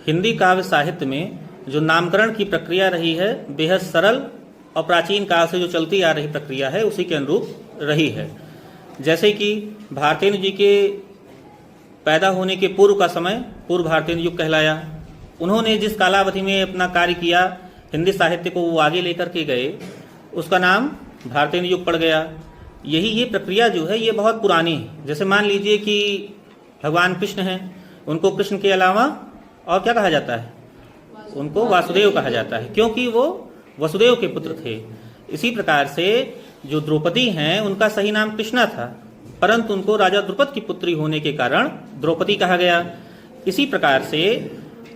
हिंदी काव्य साहित्य में जो नामकरण की प्रक्रिया रही है बेहद सरल और प्राचीन काल से जो चलती आ रही प्रक्रिया है उसी के अनुरूप रही है। जैसे कि भारतेंदु जी के पैदा होने के पूर्व का समय पूर्व भारतेंदु युग कहलाया। उन्होंने जिस कालावधि में अपना कार्य किया, हिंदी साहित्य को वो आगे लेकर के गए, उसका नाम भारतेंदु युग पड़ गया। ये प्रक्रिया जो है ये बहुत पुरानी है। जैसे मान लीजिए कि भगवान कृष्ण हैं, उनको कृष्ण के अलावा और क्या कहा जाता है? उनको वासुदेव कहा जाता है, क्योंकि वो वसुदेव के पुत्र थे। इसी प्रकार से जो द्रौपदी हैं उनका सही नाम कृष्णा था, परंतु उनको राजा द्रुपद की पुत्री होने के कारण द्रौपदी कहा गया। इसी प्रकार से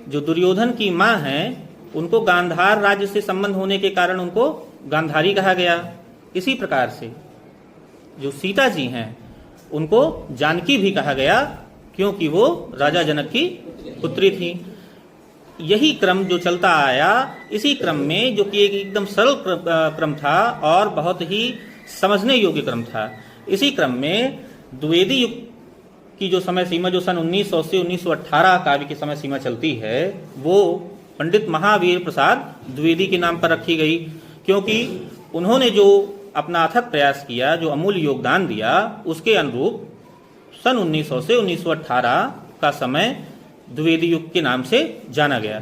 जो दुर्योधन की माँ हैं उनको गांधार राज्य से संबंध होने के कारण उनको गांधारी कहा गया। इसी प्रकार से जो सीता जी हैं उनको जानकी भी कहा गया, क्योंकि वो राजा जनक की पुत्री थी। यही क्रम जो चलता आया, इसी क्रम में जो कि एक एकदम सरल क्रम था और बहुत ही समझने योग्य क्रम था, इसी क्रम में द्विवेदी युग की जो समय सीमा जो सन 1900 से 1918 काव्य की समय सीमा चलती है वो पंडित महावीर प्रसाद द्विवेदी के नाम पर रखी गई, क्योंकि उन्होंने जो अपना अथक प्रयास किया, जो अमूल्य योगदान दिया, उसके अनुरूप सन 1900 से 1918 का समय द्विवेदी युग के नाम से जाना गया।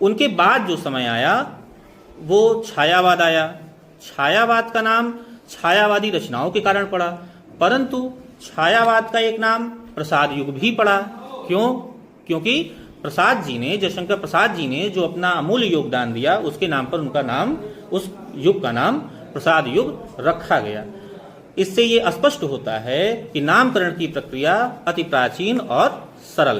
उनके बाद जो समय आया वो छायावाद आया। छायावाद का नाम छायावादी रचनाओं के कारण पड़ा, परंतु छायावाद का एक नाम प्रसाद युग भी पड़ा। क्यों? क्योंकि प्रसाद जी ने, जयशंकर प्रसाद जी ने जो अपना अमूल्य योगदान दिया, उसके नाम पर उनका नाम, उस युग का नाम प्रसाद युग रखा गया। इससे ये स्पष्ट होता है कि नामकरण की प्रक्रिया अति प्राचीन और सरल